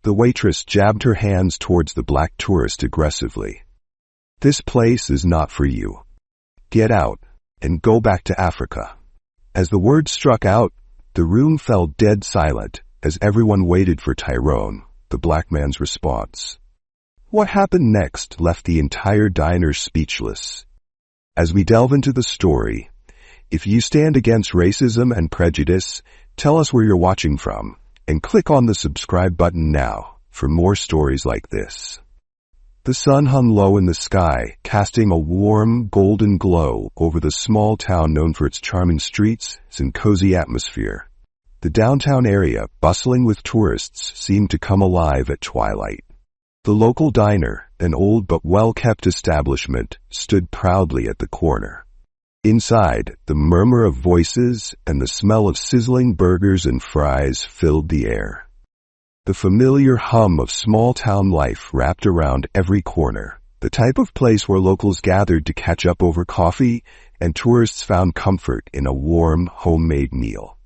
The waitress jabbed her hands towards the black tourist aggressively. "This place is not for you. Get out, and go back to Africa." As the words struck out, the room fell dead silent as everyone waited for Tyrone, the black man's response. What happened next left the entire diner speechless. As we delve into the story, if you stand against racism and prejudice, tell us where you're watching from, and click on the subscribe button now for more stories like this. The sun hung low in the sky, casting a warm, golden glow over the small town known for its charming streets and cozy atmosphere. The downtown area, bustling with tourists, seemed to come alive at twilight. The local diner, an old but well-kept establishment, stood proudly at the corner. Inside, the murmur of voices and the smell of sizzling burgers and fries filled the air. The familiar hum of small-town life wrapped around every corner, the type of place where locals gathered to catch up over coffee and tourists found comfort in a warm, homemade meal.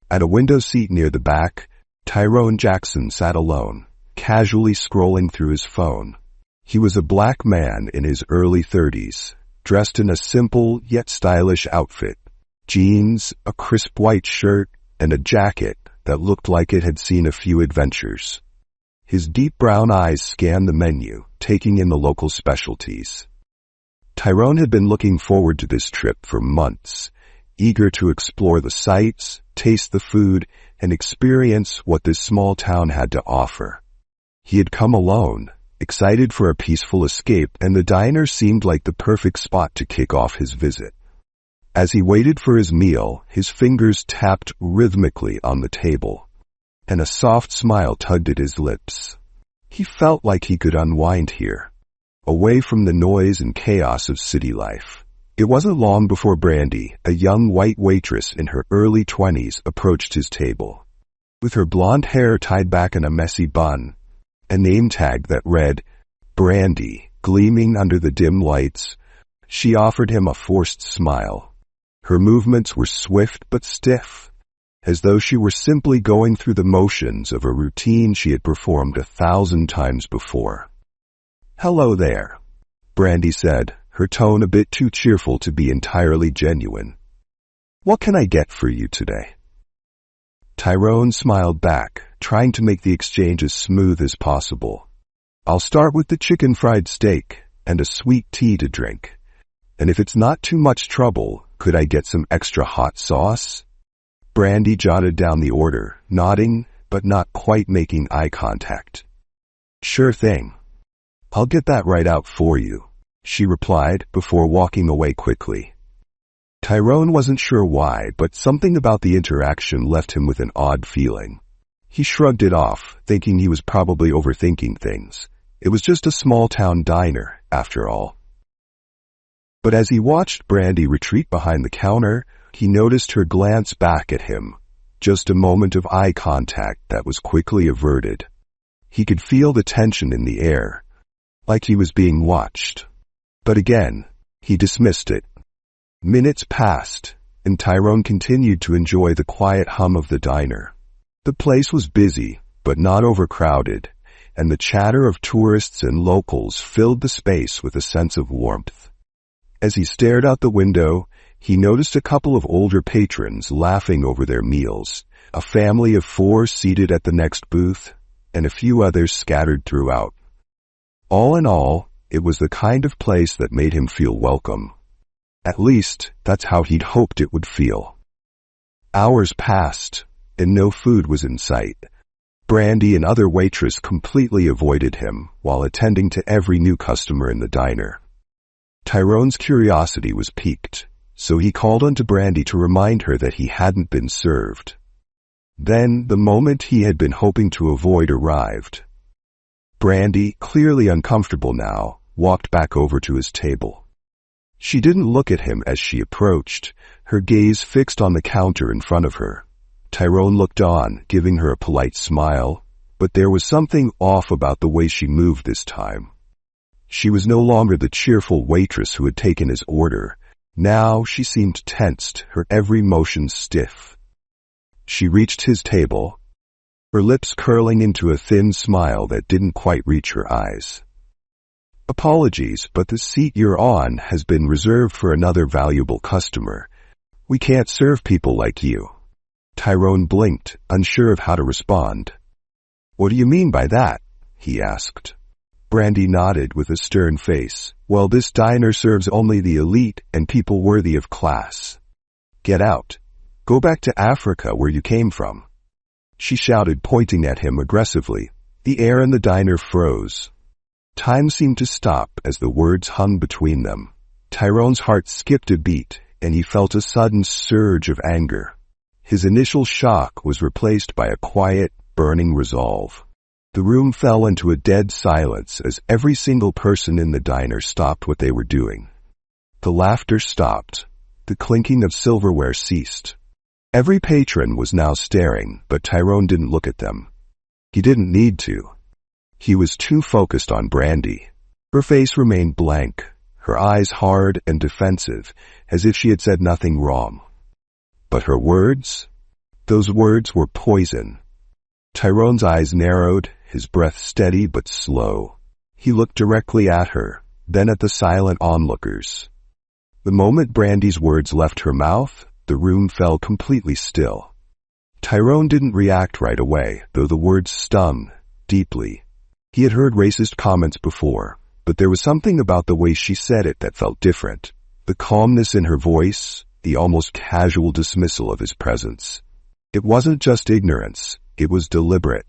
At a window seat near the back, Tyrone Jackson sat alone, casually scrolling through his phone. He was a black man in his early 30s, dressed in a simple yet stylish outfit, jeans, a crisp white shirt, and a jacket that looked like it had seen a few adventures. His deep brown eyes scanned the menu, taking in the local specialties. Tyrone had been looking forward to this trip for months, eager to explore the sights, taste the food, and experience what this small town had to offer. He had come alone, excited for a peaceful escape, and the diner seemed like the perfect spot to kick off his visit. As he waited for his meal, his fingers tapped rhythmically on the table, and a soft smile tugged at his lips. He felt like he could unwind here, away from the noise and chaos of city life. It wasn't long before Brandy, a young white waitress in her early 20s, approached his table. With her blonde hair tied back in a messy bun, a name tag that read, Brandy, gleaming under the dim lights, she offered him a forced smile. Her movements were swift but stiff, as though she were simply going through the motions of a routine she had performed 1,000 times before. "Hello there," Brandy said, her tone a bit too cheerful to be entirely genuine. "What can I get for you today?" Tyrone smiled back, trying to make the exchange as smooth as possible. "I'll start with the chicken fried steak and a sweet tea to drink. And if it's not too much trouble, could I get some extra hot sauce?" Brandy jotted down the order, nodding, but not quite making eye contact. "Sure thing. I'll get that right out for you," she replied before walking away quickly. Tyrone wasn't sure why, but something about the interaction left him with an odd feeling. He shrugged it off, thinking he was probably overthinking things. It was just a small-town diner, after all. But as he watched Brandy retreat behind the counter, he noticed her glance back at him, just a moment of eye contact that was quickly averted. He could feel the tension in the air, like he was being watched. But again, he dismissed it. Minutes passed, and Tyrone continued to enjoy the quiet hum of the diner. The place was busy, but not overcrowded, and the chatter of tourists and locals filled the space with a sense of warmth. As he stared out the window, he noticed a couple of older patrons laughing over their meals, a family of 4 seated at the next booth, and a few others scattered throughout. All in all, it was the kind of place that made him feel welcome. At least, that's how he'd hoped it would feel. Hours passed, and no food was in sight. Brandy and other waitress completely avoided him while attending to every new customer in the diner. Tyrone's curiosity was piqued, so he called onto Brandy to remind her that he hadn't been served. Then, the moment he had been hoping to avoid arrived. Brandy, clearly uncomfortable now, walked back over to his table. She didn't look at him as she approached, her gaze fixed on the counter in front of her. Tyrone looked on, giving her a polite smile, but there was something off about the way she moved this time. She was no longer the cheerful waitress who had taken his order. Now she seemed tensed, her every motion stiff. She reached his table, her lips curling into a thin smile that didn't quite reach her eyes. "Apologies, but the seat you're on has been reserved for another valuable customer. We can't serve people like you." Tyrone blinked, unsure of how to respond. "What do you mean by that?" he asked. Brandy nodded with a stern face. "Well, this diner serves only the elite and people worthy of class. Get out. Go back to Africa where you came from," she shouted, pointing at him aggressively. The air in the diner froze. Time seemed to stop as the words hung between them. Tyrone's heart skipped a beat, and he felt a sudden surge of anger. His initial shock was replaced by a quiet, burning resolve. The room fell into a dead silence as every single person in the diner stopped what they were doing. The laughter stopped. The clinking of silverware ceased. Every patron was now staring, but Tyrone didn't look at them. He didn't need to. He was too focused on Brandy. Her face remained blank, her eyes hard and defensive, as if she had said nothing wrong. But her words? Those words were poison. Tyrone's eyes narrowed, his breath steady but slow. He looked directly at her, then at the silent onlookers. The moment Brandy's words left her mouth, the room fell completely still. Tyrone didn't react right away, though the words stung deeply. He had heard racist comments before, but there was something about the way she said it that felt different. The calmness in her voice, the almost casual dismissal of his presence. It wasn't just ignorance, it was deliberate.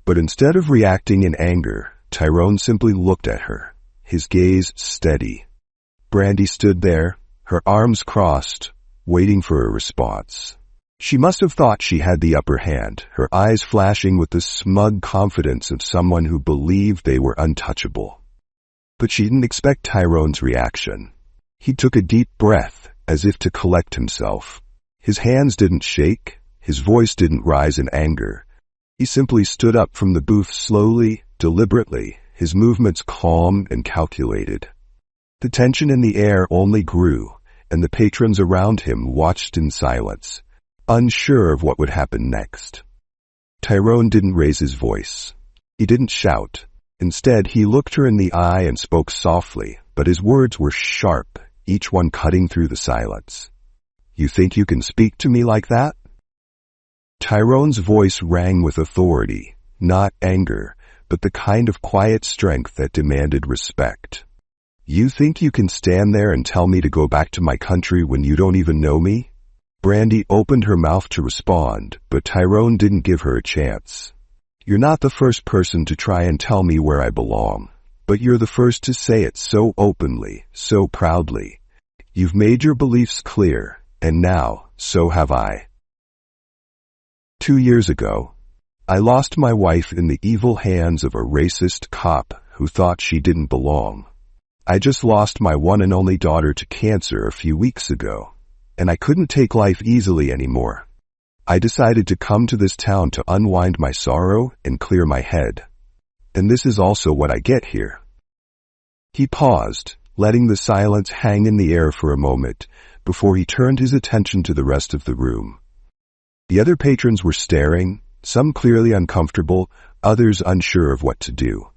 But instead of reacting in anger, Tyrone simply looked at her, his gaze steady. Brandy stood there, her arms crossed, waiting for a response. She must have thought she had the upper hand, her eyes flashing with the smug confidence of someone who believed they were untouchable. But she didn't expect Tyrone's reaction. He took a deep breath, as if to collect himself. His hands didn't shake, his voice didn't rise in anger. He simply stood up from the booth slowly, deliberately, his movements calm and calculated. The tension in the air only grew, and the patrons around him watched in silence, unsure of what would happen next. Tyrone didn't raise his voice. He didn't shout. Instead, he looked her in the eye and spoke softly, but his words were sharp, each one cutting through the silence. "You think you can speak to me like that?" Tyrone's voice rang with authority, not anger, but the kind of quiet strength that demanded respect. "You think you can stand there and tell me to go back to my country when you don't even know me?" Brandy opened her mouth to respond, but Tyrone didn't give her a chance. "You're not the first person to try and tell me where I belong, but you're the first to say it so openly, so proudly. You've made your beliefs clear, and now, so have I. 2 years ago, I lost my wife in the evil hands of a racist cop who thought she didn't belong. I just lost my one and only daughter to cancer a few weeks ago, and I couldn't take life easily anymore. I decided to come to this town to unwind my sorrow and clear my head. And this is also what I get here." He paused, letting the silence hang in the air for a moment, before he turned his attention to the rest of the room. The other patrons were staring, some clearly uncomfortable, others unsure of what to do.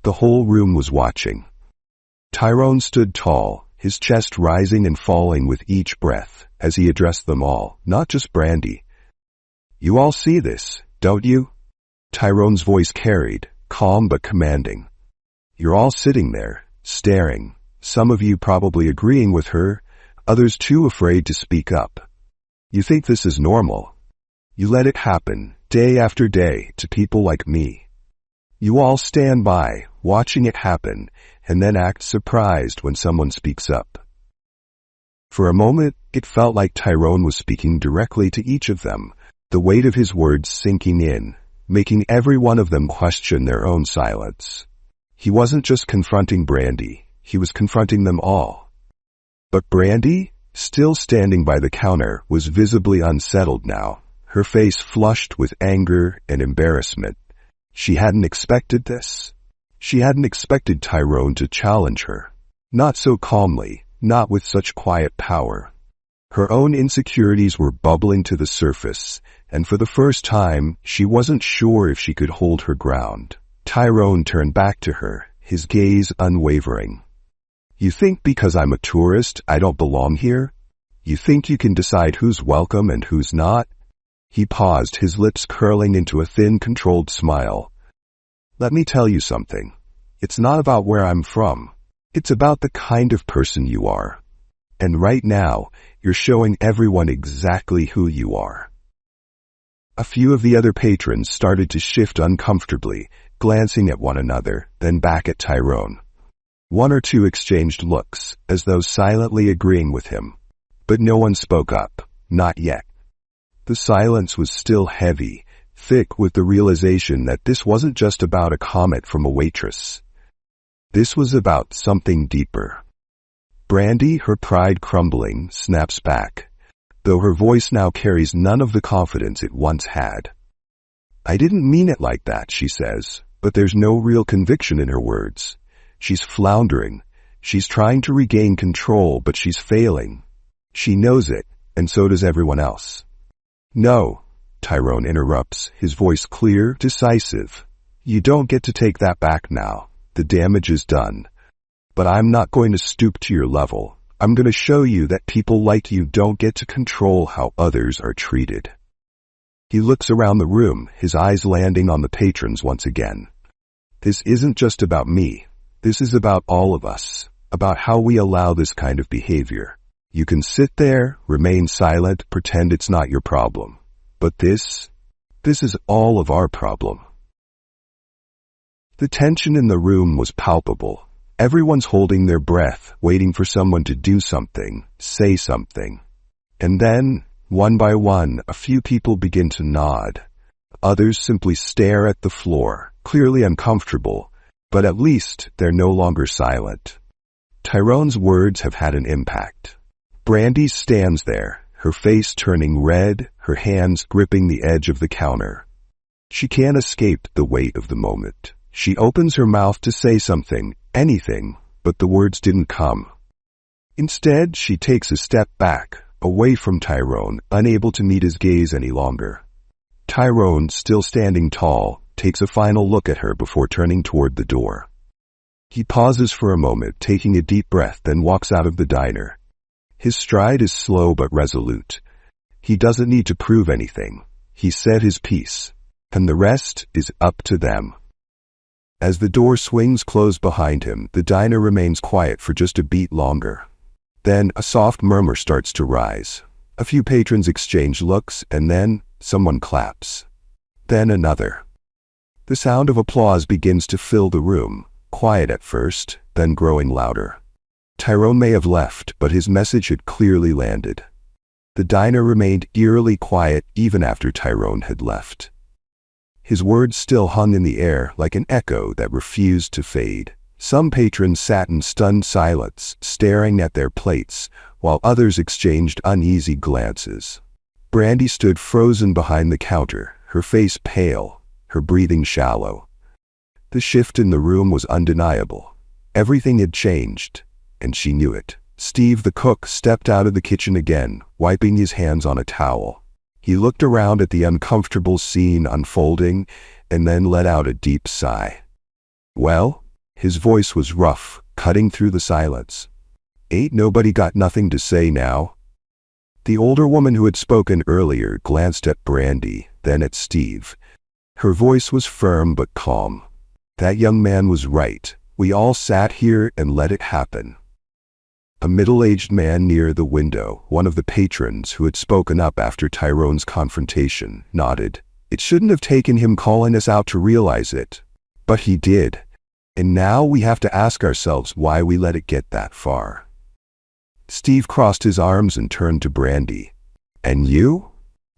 The whole room was watching. Tyrone stood tall, his chest rising and falling with each breath, as he addressed them all, not just Brandy. "You all see this, don't you?" Tyrone's voice carried, calm but commanding. "You're all sitting there, staring, some of you probably agreeing with her, others too afraid to speak up. You think this is normal. You let it happen, day after day, to people like me. You all stand by, watching it happen, and then act surprised when someone speaks up." For a moment, it felt like Tyrone was speaking directly to each of them, the weight of his words sinking in, making every one of them question their own silence. He wasn't just confronting Brandy, he was confronting them all. But Brandy, still standing by the counter, was visibly unsettled now, her face flushed with anger and embarrassment. She hadn't expected this. She hadn't expected Tyrone to challenge her. Not so calmly, not with such quiet power. Her own insecurities were bubbling to the surface, and for the first time, she wasn't sure if she could hold her ground. Tyrone turned back to her, his gaze unwavering. You think because I'm a tourist, I don't belong here? You think you can decide who's welcome and who's not? He paused, his lips curling into a thin, controlled smile. Let me tell you something. It's not about where I'm from. It's about the kind of person you are. And right now, you're showing everyone exactly who you are. A few of the other patrons started to shift uncomfortably, glancing at one another, then back at Tyrone. One or two exchanged looks, as though silently agreeing with him. But no one spoke up, not yet. The silence was still heavy, thick with the realization that this wasn't just about a comment from a waitress. This was about something deeper. Brandy, her pride crumbling, snaps back, though her voice now carries none of the confidence it once had. I didn't mean it like that, she says, but there's no real conviction in her words. She's floundering. She's trying to regain control, but she's failing. She knows it, and so does everyone else. No, Tyrone interrupts, his voice clear, decisive. You don't get to take that back now. The damage is done. But I'm not going to stoop to your level. I'm going to show you that people like you don't get to control how others are treated. He looks around the room, his eyes landing on the patrons once again. This isn't just about me. This is about all of us, about how we allow this kind of behavior. You can sit there, remain silent, pretend it's not your problem. But this is all of our problem. The tension in the room was palpable. Everyone's holding their breath, waiting for someone to do something, say something. And then, one by one, a few people begin to nod. Others simply stare at the floor, clearly uncomfortable, but at least they're no longer silent. Tyrone's words have had an impact. Brandy stands there, her face turning red, her hands gripping the edge of the counter. She can't escape the weight of the moment. She opens her mouth to say something, anything, but the words didn't come. Instead, she takes a step back, away from Tyrone, unable to meet his gaze any longer. Tyrone, still standing tall, takes a final look at her before turning toward the door. He pauses for a moment, taking a deep breath, then walks out of the diner. His stride is slow but resolute. He doesn't need to prove anything. He said his piece, and the rest is up to them. As the door swings closed behind him, the diner remains quiet for just a beat longer. Then a soft murmur starts to rise. A few patrons exchange looks, and then someone claps. Then another. The sound of applause begins to fill the room, quiet at first, then growing louder. Tyrone may have left, but his message had clearly landed. The diner remained eerily quiet even after Tyrone had left. His words still hung in the air like an echo that refused to fade. Some patrons sat in stunned silence, staring at their plates, while others exchanged uneasy glances. Brandy stood frozen behind the counter, her face pale, her breathing shallow. The shift in the room was undeniable. Everything had changed, and she knew it. Steve, the cook, stepped out of the kitchen again, wiping his hands on a towel. He looked around at the uncomfortable scene unfolding, and then let out a deep sigh. Well? His voice was rough, cutting through the silence. Ain't nobody got nothing to say now? The older woman who had spoken earlier glanced at Brandy, then at Steve. Her voice was firm but calm. That young man was right. We all sat here and let it happen. A middle-aged man near the window, one of the patrons who had spoken up after Tyrone's confrontation, nodded. It shouldn't have taken him calling us out to realize it. But he did. And now we have to ask ourselves why we let it get that far. Steve crossed his arms and turned to Brandy. And you?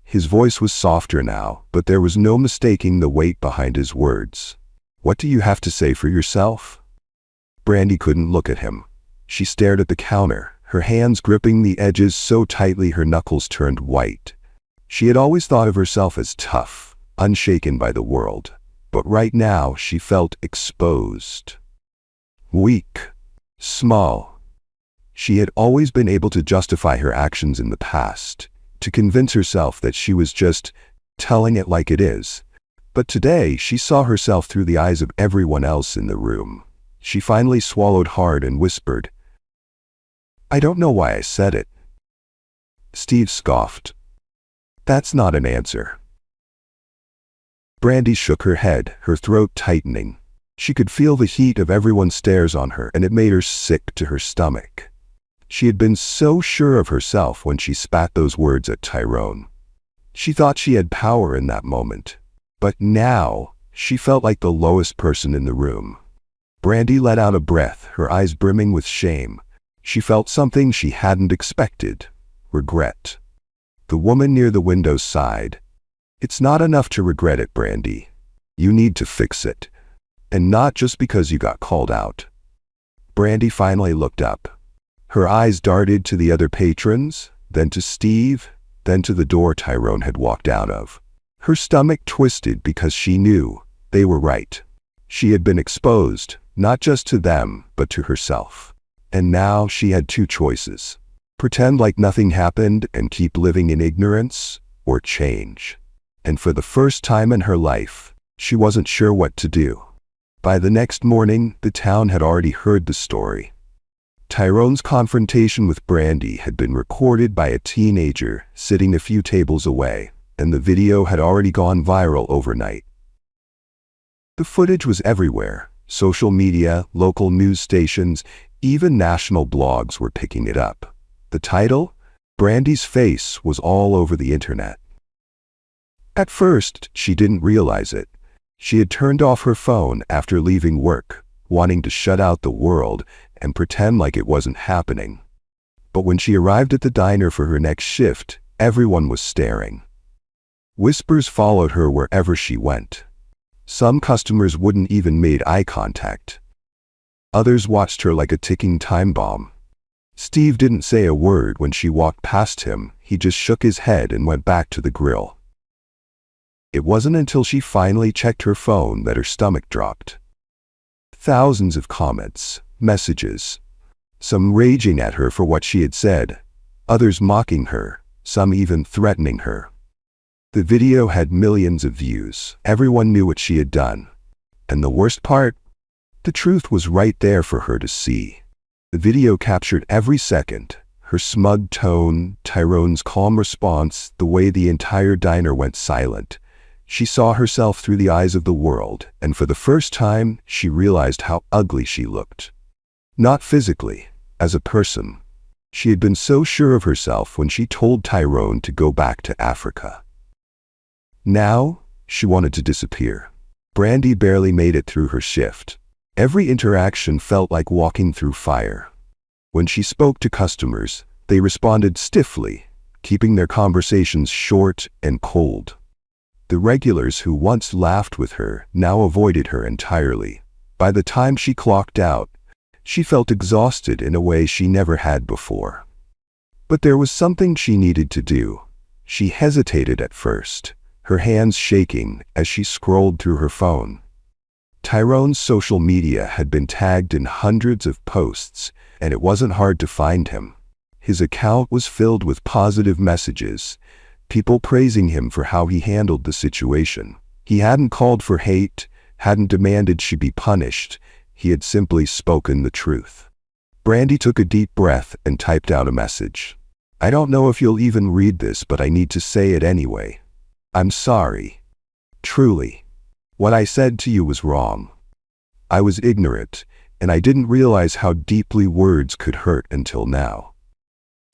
His voice was softer now, but there was no mistaking the weight behind his words. What do you have to say for yourself? Brandy couldn't look at him. She stared at the counter, her hands gripping the edges so tightly her knuckles turned white. She had always thought of herself as tough, unshaken by the world, but right now she felt exposed. Weak. Small. She had always been able to justify her actions in the past, to convince herself that she was just telling it like it is. But today, she saw herself through the eyes of everyone else in the room. She finally swallowed hard and whispered, "I don't know why I said it." Steve scoffed. "That's not an answer." Brandy shook her head, her throat tightening. She could feel the heat of everyone's stares on her, and it made her sick to her stomach. She had been so sure of herself when she spat those words at Tyrone. She thought she had power in that moment. But now, she felt like the lowest person in the room. Brandy let out a breath, her eyes brimming with shame. She felt something she hadn't expected: regret. The woman near the window sighed. "It's not enough to regret it, Brandy. You need to fix it. And not just because you got called out." Brandy finally looked up. Her eyes darted to the other patrons, then to Steve, then to the door Tyrone had walked out of. Her stomach twisted because she knew they were right. She had been exposed, not just to them, but to herself. And now she had two choices: pretend like nothing happened and keep living in ignorance, or change. And for the first time in her life, she wasn't sure what to do. By the next morning, the town had already heard the story. Tyrone's confrontation with Brandy had been recorded by a teenager sitting a few tables away, and the video had already gone viral overnight. The footage was everywhere. Social media, local news stations, even national blogs were picking it up. The title? Brandy's face was all over the internet. At first, she didn't realize it. She had turned off her phone after leaving work, wanting to shut out the world and pretend like it wasn't happening. But when she arrived at the diner for her next shift, everyone was staring. Whispers followed her wherever she went. Some customers wouldn't even make eye contact. Others watched her like a ticking time bomb. Steve didn't say a word when she walked past him. He just shook his head and went back to the grill. It wasn't until she finally checked her phone that her stomach dropped. Thousands of comments, messages, some raging at her for what she had said, others mocking her, some even threatening her. The video had millions of views. Everyone knew what she had done. And the worst part? The truth was right there for her to see. The video captured every second: her smug tone, Tyrone's calm response, the way the entire diner went silent. She saw herself through the eyes of the world, and for the first time, she realized how ugly she looked. Not physically, as a person. She had been so sure of herself when she told Tyrone to go back to Africa. Now, she wanted to disappear. Brandy barely made it through her shift. Every interaction felt like walking through fire. When she spoke to customers, they responded stiffly, keeping their conversations short and cold. The regulars who once laughed with her now avoided her entirely. By the time she clocked out, she felt exhausted in a way she never had before. But there was something she needed to do. She hesitated at first, her hands shaking as she scrolled through her phone. Tyrone's social media had been tagged in hundreds of posts, and it wasn't hard to find him. His account was filled with positive messages, people praising him for how he handled the situation. He hadn't called for hate, hadn't demanded she be punished. He had simply spoken the truth. Brandy took a deep breath and typed out a message. "I don't know if you'll even read this, but I need to say it anyway. I'm sorry. Truly. What I said to you was wrong. I was ignorant, and I didn't realize how deeply words could hurt until now.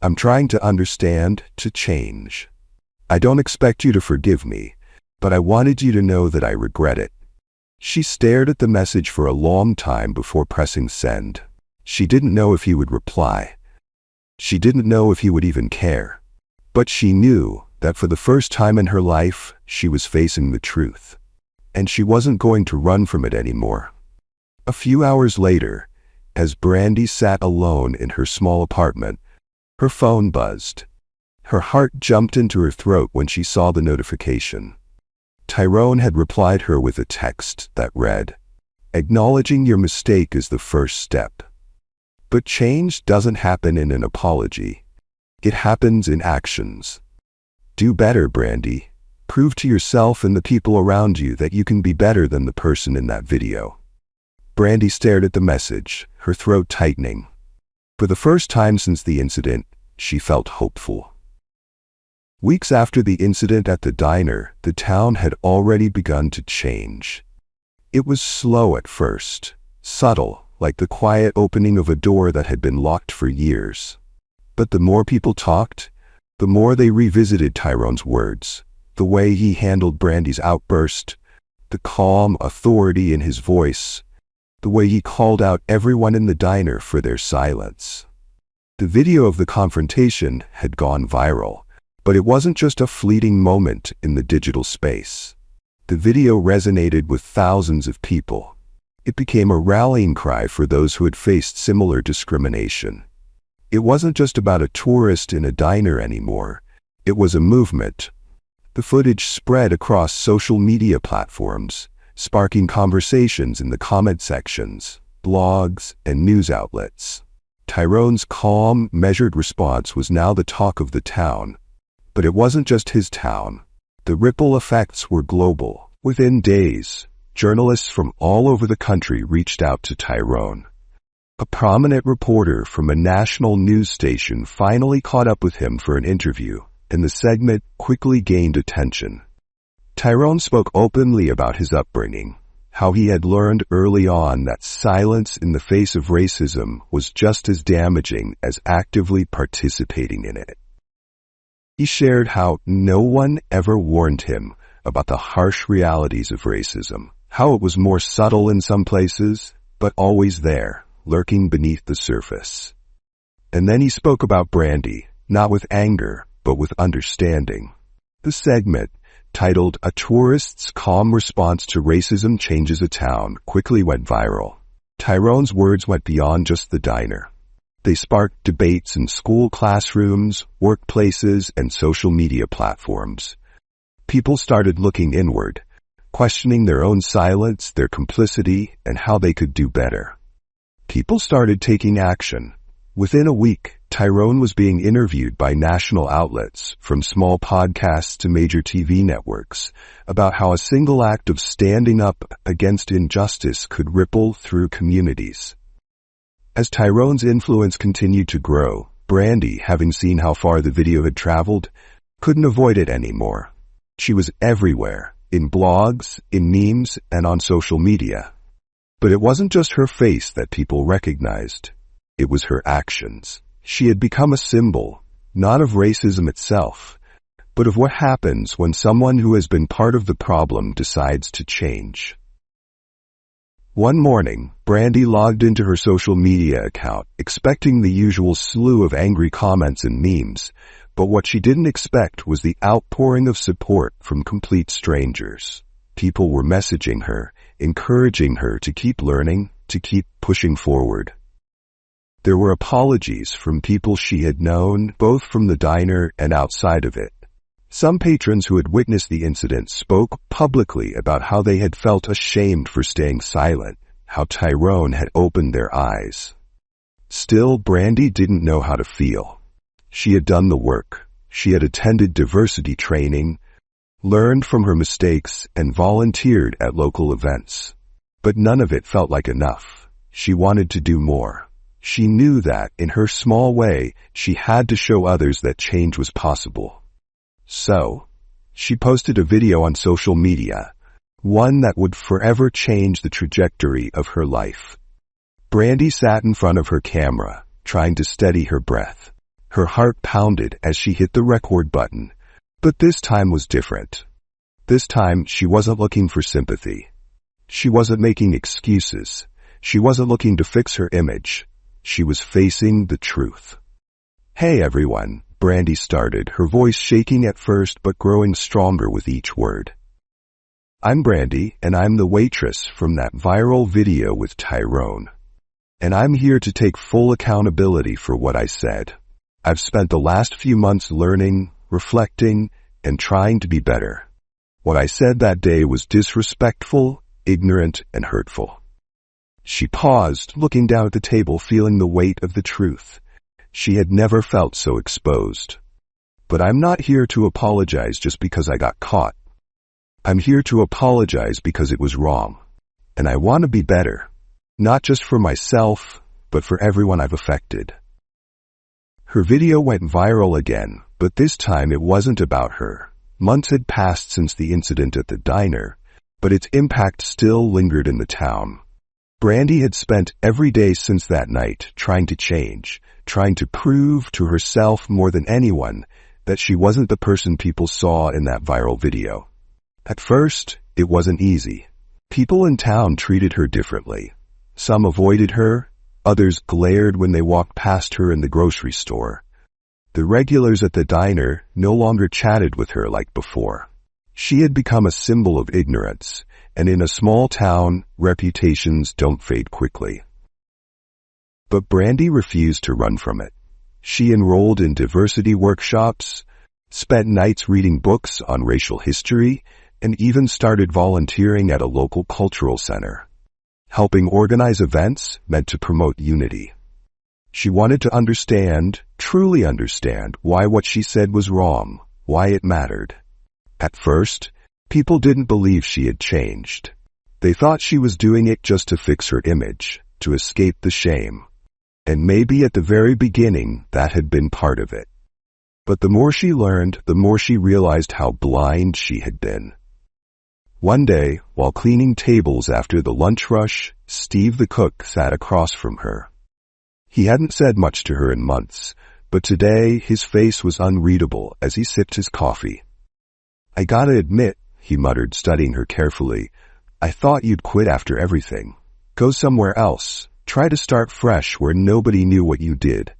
I'm trying to understand, to change. I don't expect you to forgive me, but I wanted you to know that I regret it." She stared at the message for a long time before pressing send. She didn't know if he would reply. She didn't know if he would even care. But she knew that for the first time in her life, she was facing the truth. And she wasn't going to run from it anymore. A few hours later, as Brandy sat alone in her small apartment, her phone buzzed. Her heart jumped into her throat when she saw the notification. Tyrone had replied her with a text that read, "Acknowledging your mistake is the first step." But change doesn't happen in an apology. It happens in actions. Do better, Brandy. Prove to yourself and the people around you that you can be better than the person in that video. Brandy stared at the message, her throat tightening. For the first time since the incident, she felt hopeful. Weeks after the incident at the diner, the town had already begun to change. It was slow at first, subtle, like the quiet opening of a door that had been locked for years. But the more people talked, the more they revisited Tyrone's words, the way he handled Brandy's outburst, the calm authority in his voice, the way he called out everyone in the diner for their silence. The video of the confrontation had gone viral, but it wasn't just a fleeting moment in the digital space. The video resonated with thousands of people. It became a rallying cry for those who had faced similar discrimination. It wasn't just about a tourist in a diner anymore. It was a movement. The footage spread across social media platforms, sparking conversations in the comment sections, blogs, and news outlets. Tyrone's calm, measured response was now the talk of the town. But it wasn't just his town. The ripple effects were global. Within days, journalists from all over the country reached out to Tyrone. A prominent reporter from a national news station finally caught up with him for an interview, and the segment quickly gained attention. Tyrone spoke openly about his upbringing, how he had learned early on that silence in the face of racism was just as damaging as actively participating in it. He shared how no one ever warned him about the harsh realities of racism, how it was more subtle in some places, but always there, lurking beneath the surface. And then he spoke about Brandy, not with anger, but with understanding. The segment, titled "A Tourist's Calm Response to Racism Changes a Town," quickly went viral. Tyrone's words went beyond just the diner. They sparked debates in school classrooms, workplaces, and social media platforms. People started looking inward, questioning their own silence, their complicity, and how they could do better. People started taking action. Within a week, Tyrone was being interviewed by national outlets, from small podcasts to major TV networks, about how a single act of standing up against injustice could ripple through communities. As Tyrone's influence continued to grow, Brandy, having seen how far the video had traveled, couldn't avoid it anymore. She was everywhere, in blogs, in memes, and on social media. But it wasn't just her face that people recognized. It was her actions. She had become a symbol, not of racism itself, but of what happens when someone who has been part of the problem decides to change. One morning, Brandy logged into her social media account, expecting the usual slew of angry comments and memes, but what she didn't expect was the outpouring of support from complete strangers. People were messaging her, encouraging her to keep learning, to keep pushing forward. There were apologies from people she had known, both from the diner and outside of it. Some patrons who had witnessed the incident spoke publicly about how they had felt ashamed for staying silent, how Tyrone had opened their eyes. Still, Brandy didn't know how to feel. She had done the work. She had attended diversity training, learned from her mistakes, and volunteered at local events. But none of it felt like enough. She wanted to do more. She knew that, in her small way, she had to show others that change was possible. So, she posted a video on social media, one that would forever change the trajectory of her life. Brandy sat in front of her camera, trying to steady her breath. Her heart pounded as she hit the record button, but this time was different. This time, she wasn't looking for sympathy. She wasn't making excuses. She wasn't looking to fix her image. She was facing the truth. "Hey everyone," Brandy started, her voice shaking at first but growing stronger with each word. "I'm Brandy, and I'm the waitress from that viral video with Tyrone. And I'm here to take full accountability for what I said. I've spent the last few months learning, reflecting, and trying to be better. What I said that day was disrespectful, ignorant, and hurtful." She paused, looking down at the table, feeling the weight of the truth. She had never felt so exposed. But I'm not here to apologize just because I got caught. I'm here to apologize because it was wrong. And I want to be better. Not just for myself, but for everyone I've affected. Her video went viral again, but this time it wasn't about her. Months had passed since the incident at the diner, but its impact still lingered in the town. Brandy had spent every day since that night trying to change, trying to prove to herself more than anyone that she wasn't the person people saw in that viral video. At first, it wasn't easy. People in town treated her differently. Some avoided her, others glared when they walked past her in the grocery store. The regulars at the diner no longer chatted with her like before. She had become a symbol of ignorance, and in a small town, reputations don't fade quickly. But Brandy refused to run from it. She enrolled in diversity workshops, spent nights reading books on racial history, and even started volunteering at a local cultural center. Helping organize events meant to promote unity. She wanted to understand, truly understand, why what she said was wrong, why it mattered. At first, people didn't believe she had changed. They thought she was doing it just to fix her image, to escape the shame. And maybe at the very beginning, that had been part of it. But the more she learned, the more she realized how blind she had been. One day, while cleaning tables after the lunch rush, Steve the cook sat across from her. He hadn't said much to her in months, but today his face was unreadable as he sipped his coffee. "I gotta admit," he muttered, studying her carefully, "I thought you'd quit after everything. Go somewhere else. Try to start fresh where nobody knew what you did."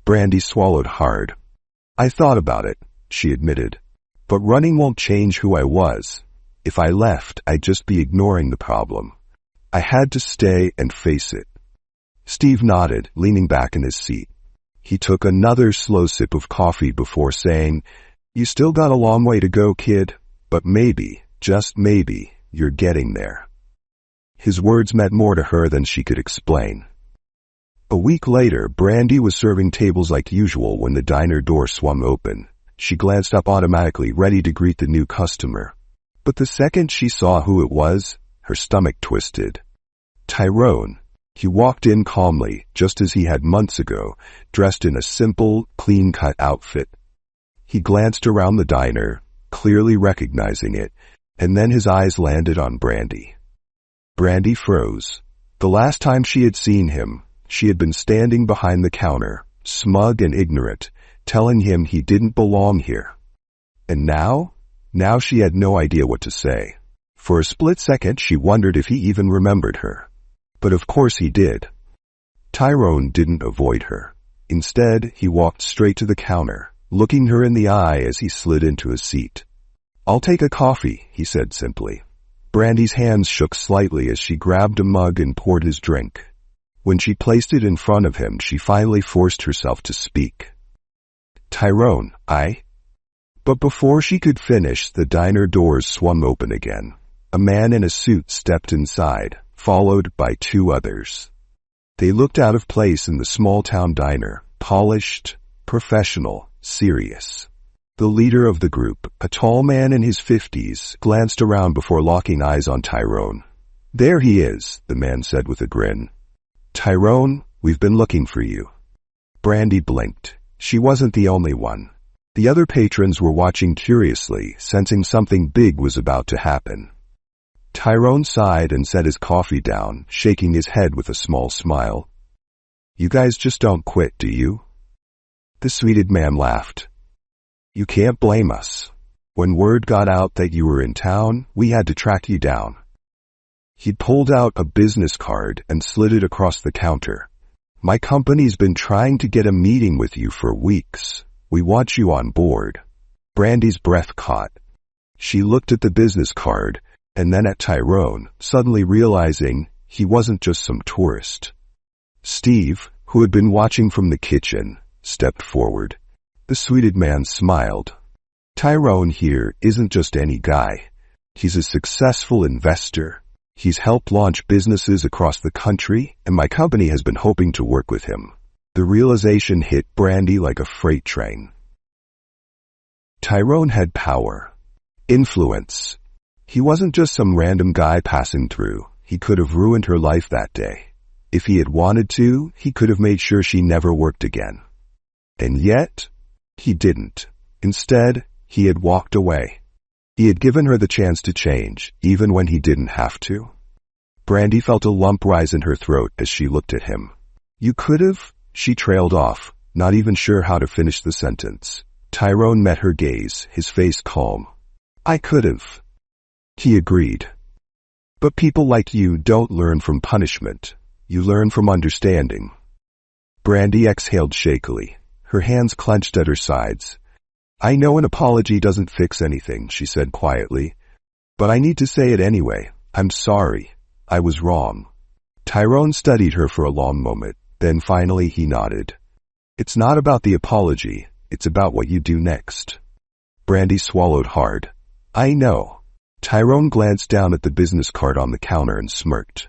Brandy swallowed hard. "I thought about it," she admitted. "But running won't change who I was. If I left, I'd just be ignoring the problem. I had to stay and face it." Steve nodded, leaning back in his seat. He took another slow sip of coffee before saying, "You still got a long way to go, kid, but maybe, just maybe, you're getting there." His words meant more to her than she could explain. A week later, Brandy was serving tables like usual when the diner door swung open. She glanced up automatically, ready to greet the new customer. But the second she saw who it was, her stomach twisted. Tyrone. He walked in calmly, just as he had months ago, dressed in a simple, clean-cut outfit. He glanced around the diner, clearly recognizing it, and then his eyes landed on Brandy. Brandy froze. The last time she had seen him, she had been standing behind the counter, smug and ignorant, telling him he didn't belong here. And now she had no idea what to say. For a split second she wondered if he even remembered her. But of course he did. Tyrone didn't avoid her. Instead, he walked straight to the counter, looking her in the eye as he slid into a seat. "I'll take a coffee," he said simply. Brandy's hands shook slightly as she grabbed a mug and poured his drink. When she placed it in front of him, she finally forced herself to speak. "Tyrone, But before she could finish, the diner doors swung open again. A man in a suit stepped inside, followed by two others. They looked out of place in the small-town diner, polished, professional, serious. The leader of the group, a tall man in his 50s, glanced around before locking eyes on Tyrone. "There he is," the man said with a grin. "Tyrone, we've been looking for you." Brandy blinked. She wasn't the only one. The other patrons were watching curiously, sensing something big was about to happen. Tyrone sighed and set his coffee down, shaking his head with a small smile. "You guys just don't quit, do you?" The suited man laughed. "You can't blame us. When word got out that you were in town, we had to track you down." He'd pulled out a business card and slid it across the counter. "My company's been trying to get a meeting with you for weeks. We want you on board." Brandy's breath caught. She looked at the business card, and then at Tyrone, suddenly realizing he wasn't just some tourist. Steve, who had been watching from the kitchen, stepped forward. The suited man smiled. "Tyrone here isn't just any guy. He's a successful investor. He's helped launch businesses across the country, and my company has been hoping to work with him. The realization hit Brandy like a freight train. Tyrone had power, influence. He wasn't just some random guy passing through. He could have ruined her life that day. If he had wanted to, he could have made sure she never worked again. And yet, he didn't. Instead, he had walked away. He had given her the chance to change, even when he didn't have to. Brandy felt a lump rise in her throat as she looked at him. You could have, she trailed off, not even sure how to finish the sentence. Tyrone met her gaze, his face calm. I could have. He agreed. But people like you don't learn from punishment. You learn from understanding. Brandy exhaled shakily, her hands clenched at her sides. I know an apology doesn't fix anything, she said quietly. But I need to say it anyway. I'm sorry. I was wrong. Tyrone studied her for a long moment, then finally he nodded. It's not about the apology, it's about what you do next. Brandy swallowed hard. I know. Tyrone glanced down at the business card on the counter and smirked.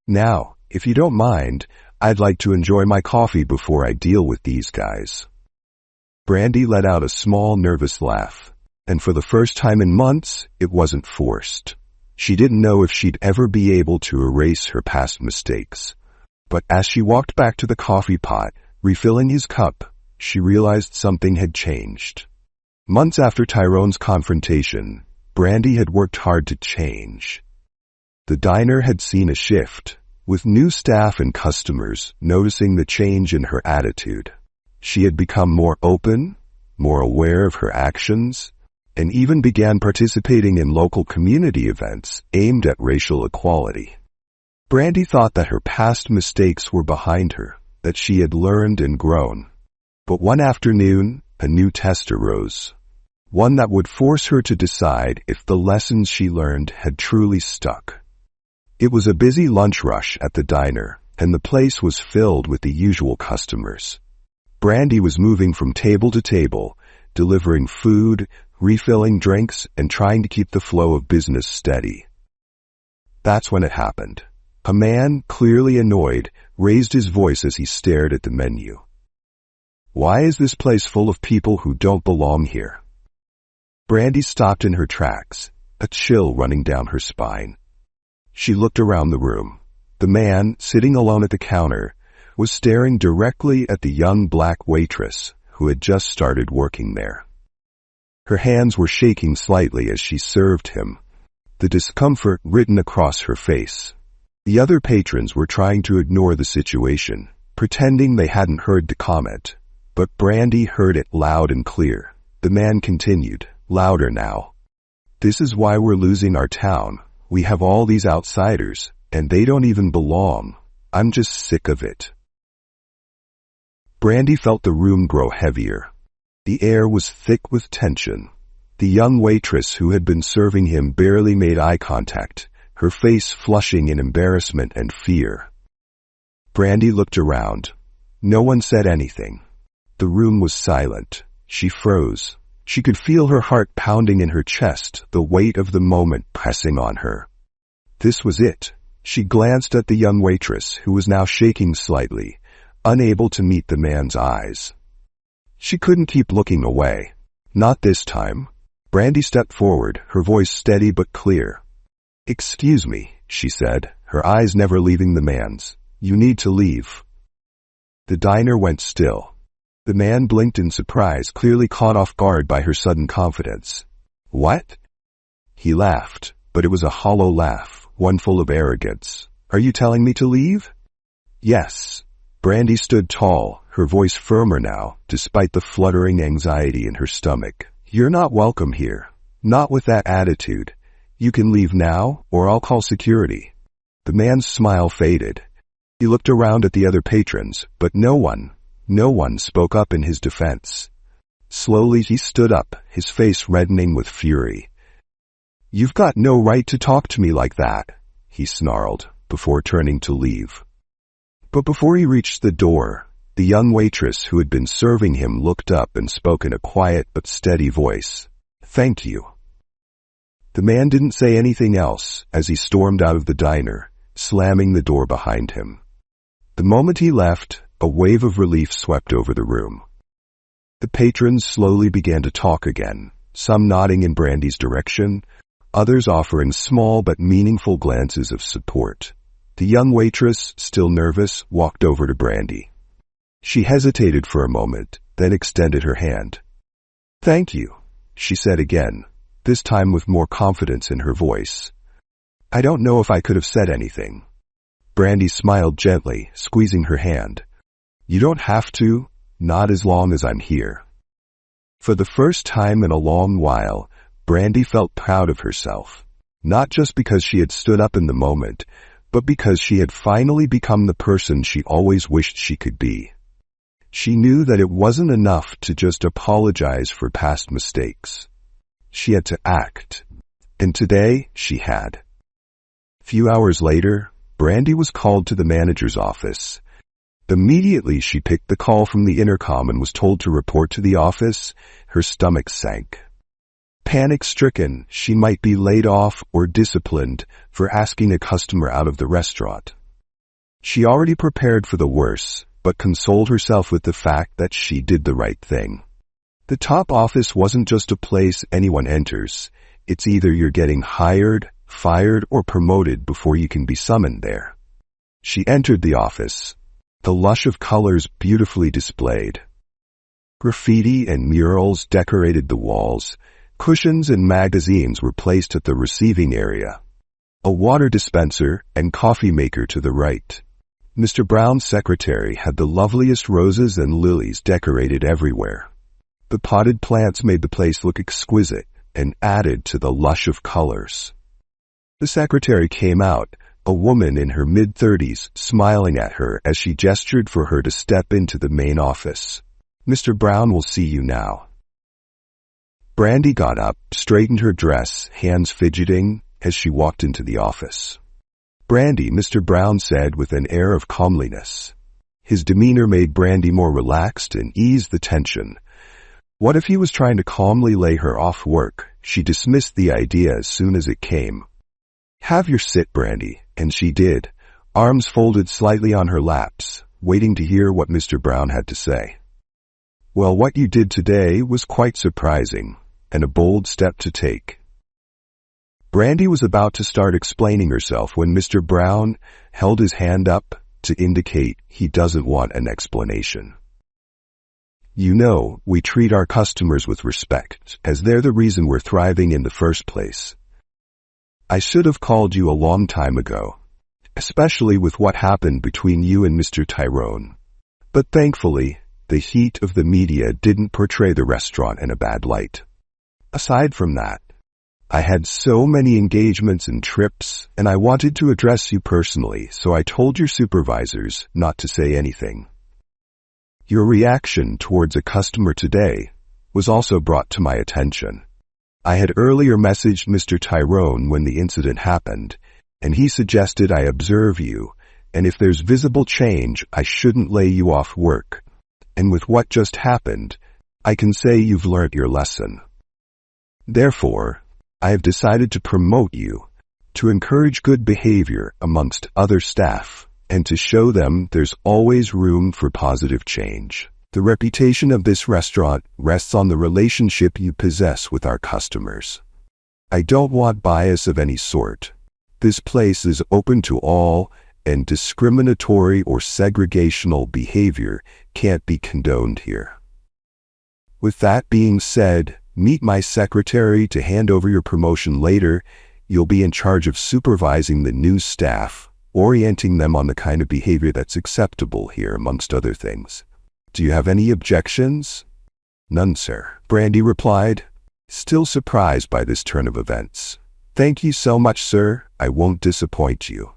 Now, if you don't mind, I'd like to enjoy my coffee before I deal with these guys. Brandy let out a small, nervous laugh, and for the first time in months, it wasn't forced. She didn't know if she'd ever be able to erase her past mistakes. But as she walked back to the coffee pot, refilling his cup, she realized something had changed. Months after Tyrone's confrontation, Brandy had worked hard to change. The diner had seen a shift, with new staff and customers noticing the change in her attitude. She had become more open, more aware of her actions, and even began participating in local community events aimed at racial equality. Brandy thought that her past mistakes were behind her, that she had learned and grown. But one afternoon, a new test arose. One that would force her to decide if the lessons she learned had truly stuck. It was a busy lunch rush at the diner, and the place was filled with the usual customers. Brandy was moving from table to table, delivering food, refilling drinks, and trying to keep the flow of business steady. That's when it happened. A man, clearly annoyed, raised his voice as he stared at the menu. Why is this place full of people who don't belong here? Brandy stopped in her tracks, a chill running down her spine. She looked around the room. The man, sitting alone at the counter, was staring directly at the young black waitress who had just started working there. Her hands were shaking slightly as she served him, the discomfort written across her face. The other patrons were trying to ignore the situation, pretending they hadn't heard the comment. But Brandy heard it loud and clear. The man continued, louder now. This is why we're losing our town. We have all these outsiders, and they don't even belong. I'm just sick of it. Brandy felt the room grow heavier. The air was thick with tension. The young waitress who had been serving him barely made eye contact, her face flushing in embarrassment and fear. Brandy looked around. No one said anything. The room was silent. She froze. She could feel her heart pounding in her chest, the weight of the moment pressing on her. This was it. She glanced at the young waitress, who was now shaking slightly, unable to meet the man's eyes. She couldn't keep looking away. Not this time. Brandy stepped forward, her voice steady but clear. Excuse me, she said, her eyes never leaving the man's. You need to leave. The diner went still. The man blinked in surprise, clearly caught off guard by her sudden confidence. What? He laughed, but it was a hollow laugh, one full of arrogance. Are you telling me to leave? Yes. Brandy stood tall, her voice firmer now, despite the fluttering anxiety in her stomach. You're not welcome here. Not with that attitude. You can leave now, or I'll call security. The man's smile faded. He looked around at the other patrons, but no one spoke up in his defense. Slowly he stood up, his face reddening with fury. You've got no right to talk to me like that, he snarled, before turning to leave. But before he reached the door, the young waitress who had been serving him looked up and spoke in a quiet but steady voice. Thank you. The man didn't say anything else as he stormed out of the diner, slamming the door behind him. The moment he left, a wave of relief swept over the room. The patrons slowly began to talk again, some nodding in Brandy's direction, others offering small but meaningful glances of support. The young waitress, still nervous, walked over to Brandy. She hesitated for a moment, then extended her hand. "Thank you," she said again, this time with more confidence in her voice. "I don't know if I could have said anything." Brandy smiled gently, squeezing her hand. "You don't have to, not as long as I'm here." For the first time in a long while, Brandy felt proud of herself, not just because she had stood up in the moment, but because she had finally become the person she always wished she could be. She knew that it wasn't enough to just apologize for past mistakes. She had to act, and today she had. Few hours later, Brandy was called to the manager's office. Immediately she picked the call from the intercom and was told to report to the office. Her stomach sank. Panic-stricken, she might be laid off or disciplined for asking a customer out of the restaurant. She already prepared for the worst, but consoled herself with the fact that she did the right thing. The top office wasn't just a place anyone enters. It's either you're getting hired, fired, or promoted before you can be summoned there. She entered the office, the lush of colors beautifully displayed. Graffiti and murals decorated the walls. Cushions and magazines were placed at the receiving area. A water dispenser and coffee maker to the right. Mr. Brown's secretary had the loveliest roses and lilies decorated everywhere. The potted plants made the place look exquisite and added to the lush of colors. The secretary came out, a woman in her mid-30s, smiling at her as she gestured for her to step into the main office. "Mr. Brown will see you now." Brandy got up, straightened her dress, hands fidgeting, as she walked into the office. "Brandy," Mr. Brown said with an air of calmliness. His demeanor made Brandy more relaxed and eased the tension. What if he was trying to calmly lay her off work? She dismissed the idea as soon as it came. "Have your sit, Brandy," and she did, arms folded slightly on her laps, waiting to hear what Mr. Brown had to say. "Well, what you did today was quite surprising, and a bold step to take." Brandy was about to start explaining herself when Mr. Brown held his hand up to indicate he doesn't want an explanation. "You know, we treat our customers with respect, as they're the reason we're thriving in the first place. I should have called you a long time ago, especially with what happened between you and Mr. Tyrone. But thankfully, the heat of the media didn't portray the restaurant in a bad light. Aside from that, I had so many engagements and trips, and I wanted to address you personally, so I told your supervisors not to say anything. Your reaction towards a customer today was also brought to my attention. I had earlier messaged Mr. Tyrone when the incident happened, and he suggested I observe you, and if there's visible change, I shouldn't lay you off work. And with what just happened, I can say you've learnt your lesson. Therefore, I have decided to promote you, to encourage good behavior amongst other staff, and to show them there's always room for positive change. The reputation of this restaurant rests on the relationship you possess with our customers. I don't want bias of any sort. This place is open to all, and discriminatory or segregational behavior can't be condoned here. With that being said, meet my secretary to hand over your promotion later. You'll be in charge of supervising the new staff, orienting them on the kind of behavior that's acceptable here, amongst other things. Do you have any objections?" "None, sir," Brandy replied, still surprised by this turn of events. "Thank you so much, sir. I won't disappoint you."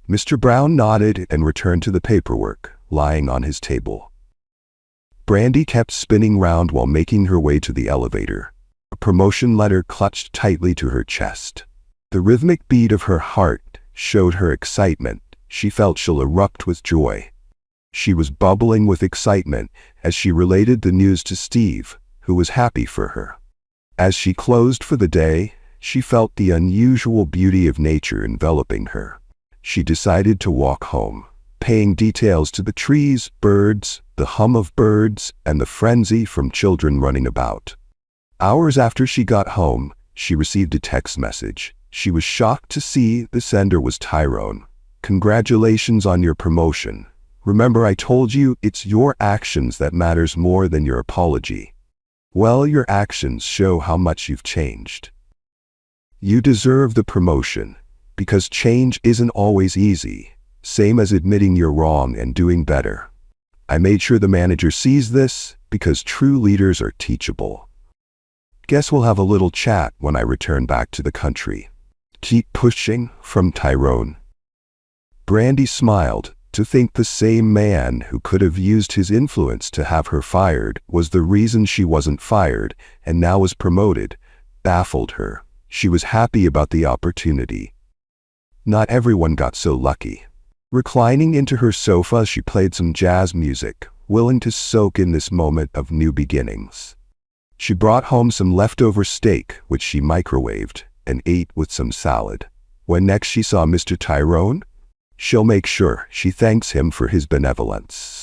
Mr. Brown nodded and returned to the paperwork lying on his table. Brandy kept spinning round while making her way to the elevator, a promotion letter clutched tightly to her chest. The rhythmic beat of her heart showed her excitement. She felt she'll erupt with joy. She was bubbling with excitement as she related the news to Steve, who was happy for her. As she closed for the day, she felt the unusual beauty of nature enveloping her. She decided to walk home, paying details to the trees, birds, the hum of birds, and the frenzy from children running about. Hours after she got home, she received a text message. She was shocked to see the sender was Tyrone. "Congratulations on your promotion. Remember I told you it's your actions that matters more than your apology. Well, your actions show how much you've changed. You deserve the promotion, because change isn't always easy, same as admitting you're wrong and doing better. I made sure the manager sees this, because true leaders are teachable. Guess we'll have a little chat when I return back to the country. Keep pushing," from Tyrone. Brandy smiled. To think the same man who could have used his influence to have her fired was the reason she wasn't fired and now was promoted baffled her. She was happy about the opportunity. Not everyone got so lucky. Reclining into her sofa, she played some jazz music, willing to soak in this moment of new beginnings. She brought home some leftover steak, which she microwaved, and ate with some salad. When next she saw Mr. Tyrone, she'll make sure she thanks him for his benevolence.